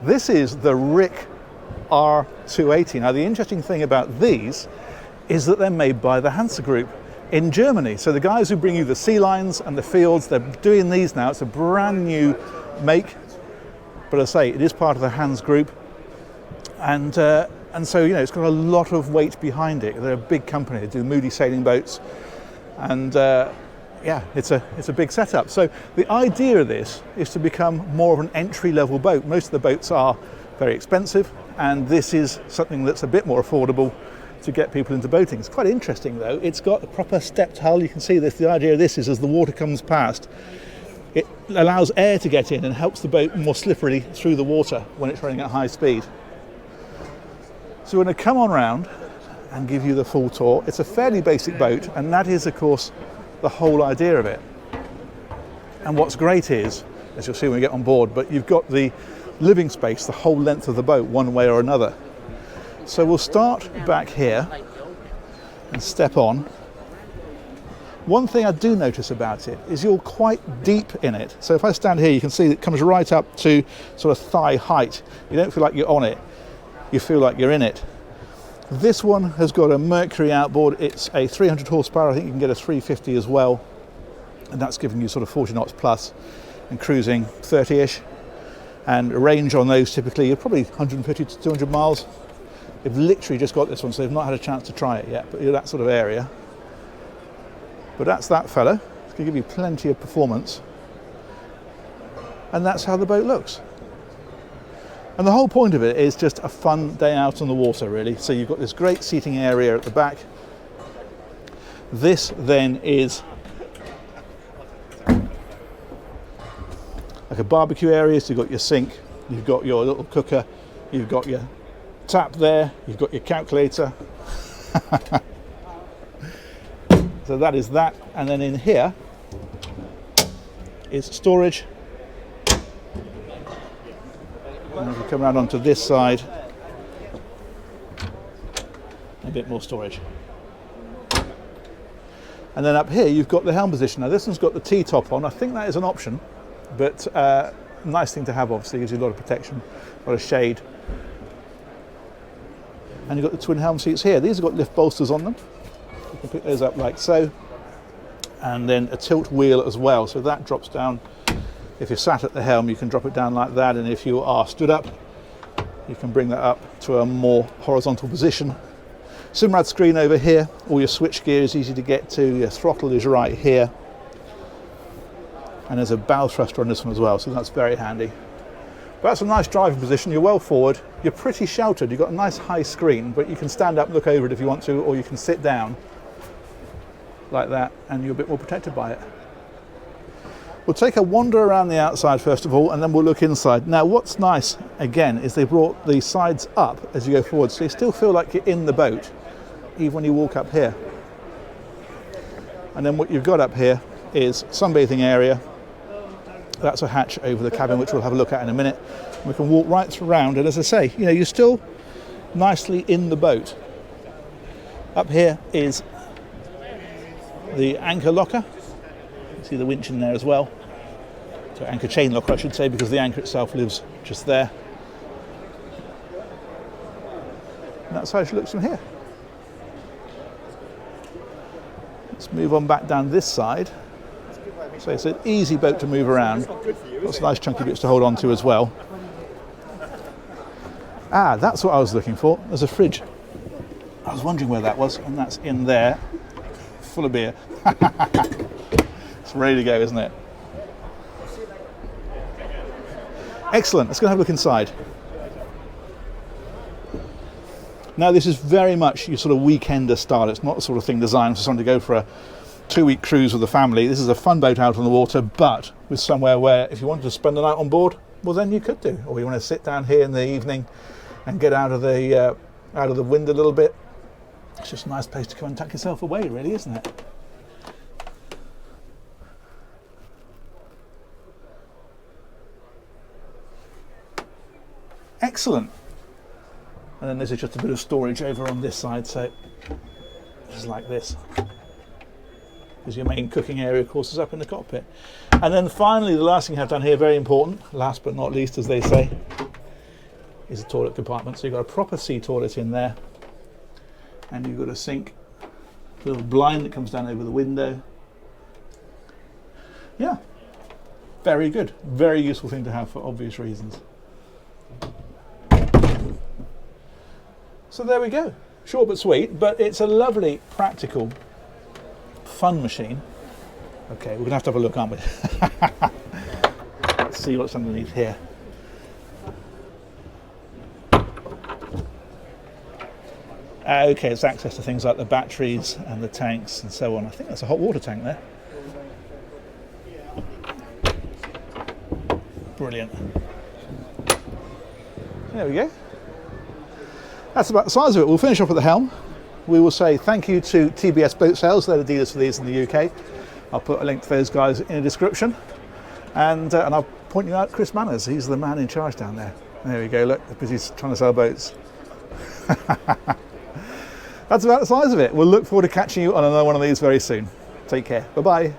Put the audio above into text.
This is the Ryck R280. Now the interesting thing about these is that they're made by the Hanse Group in Germany. So the guys who bring you the sea lines and the fields, they're doing these now. It's a brand new make, but as I say, it is part of the Hanse Group. And so, you know, it's got a lot of weight behind it. They're a big company. They do Moody sailing boats, and yeah, it's a big setup. So the idea of this is to become more of an entry-level boat. Most of the boats are very expensive, and this is something that's a bit more affordable to get people into boating. It's quite interesting though. It's got a proper stepped hull. You can see this. The idea of this is as the water comes past, it allows air to get in and helps the boat more slippery through the water when it's running at high speed. So we're going to come on round and give you the full tour. It's a fairly basic boat, and that is of course the whole idea of it. And what's great is, as you'll see when we get on board, but you've got the living space the whole length of the boat one way or another. So we'll start back here and step on. One thing I do notice about it is you're quite deep in it. So if I stand here, you can see it comes right up to sort of thigh height. You don't feel like you're on it, you feel like you're in it. This one has got a Mercury Outboard. It's a 300 horsepower. I think you can get a 350 as well. And that's giving you sort of 40 knots plus and cruising 30-ish. And range on those typically, you're probably 150 to 200 miles. They've literally just got this one, so they've not had a chance to try it yet, but you're that sort of area. But that's that fella. It's going to give you plenty of performance. And that's how the boat looks. And the whole point of it is just a fun day out on the water, really. So you've got this great seating area at the back. This then is like a barbecue area. So you've got your sink, you've got your little cooker, you've got your tap there, you've got your calculator. So that is that. And then in here is storage. And if you come around onto this side, a bit more storage. And then up here you've got the helm position. Now this one's got the T-top on. I think that is an option, but nice thing to have, obviously, gives you a lot of protection, a lot of shade. And you've got the twin helm seats here. These have got lift bolsters on them. You can pick those up like so. And then a tilt wheel as well, so that drops down. If you're sat at the helm, you can drop it down like that, and if you are stood up, you can bring that up to a more horizontal position. Simrad screen over here. All your switch gear is easy to get to. Your throttle is right here. And there's a bow thruster on this one as well, so that's very handy. But that's a nice driving position. You're well forward. You're pretty sheltered. You've got a nice high screen, but you can stand up and look over it if you want to, or you can sit down like that, and you're a bit more protected by it. We'll take a wander around the outside first of all, and then we'll look inside. Now what's nice, again, is they brought the sides up as you go forward, so you still feel like you're in the boat, even when you walk up here. And then what you've got up here is sunbathing area. That's a hatch over the cabin, which we'll have a look at in a minute. We can walk right around, and as I say, you know, you're still nicely in the boat. Up here is the anchor locker. You see the winch in there as well. So anchor chain locker, I should say, because the anchor itself lives just there. And that's how it looks from here. Let's move on back down this side. So it's an easy boat to move around. Got some nice chunky bits to hold on to as well. Ah, that's what I was looking for. There's a fridge. I was wondering where that was, and that's in there, full of beer. It's ready to go, isn't it? Excellent. Let's go have a look inside. Now this is very much your sort of weekender style. It's not the sort of thing designed for someone to go for a 2-week cruise with the family. This is a fun boat out on the water, but with somewhere where if you wanted to spend the night on board, well then you could do. Or you want to sit down here in the evening and get out of the wind a little bit. It's just a nice place to come and tuck yourself away, really, isn't it? Excellent. And then there's just a bit of storage over on this side, so just like this. Because your main cooking area, of course, is up in the cockpit. And then finally, the last thing you have down here, very important, last but not least, as they say, is a toilet compartment. So you've got a proper sea toilet in there, and you've got a sink, a little blind that comes down over the window. Yeah, very good. Very useful thing to have for obvious reasons. So there we go. Short but sweet, but it's a lovely, practical, fun machine. Okay, we're going to have a look, aren't we? Let's see what's underneath here. Okay, it's access to things like the batteries and the tanks and so on. I think that's a hot water tank there. Brilliant. There we go. That's about the size of it. We'll finish off at the helm. We will say thank you to TBS Boat Sales. They're the dealers for these in the UK. I'll put a link to those guys in the description. And I'll point you out Chris Manners. He's the man in charge down there. There we go. Look, because he's trying to sell boats. That's about the size of it. We'll look forward to catching you on another one of these very soon. Take care. Bye-bye.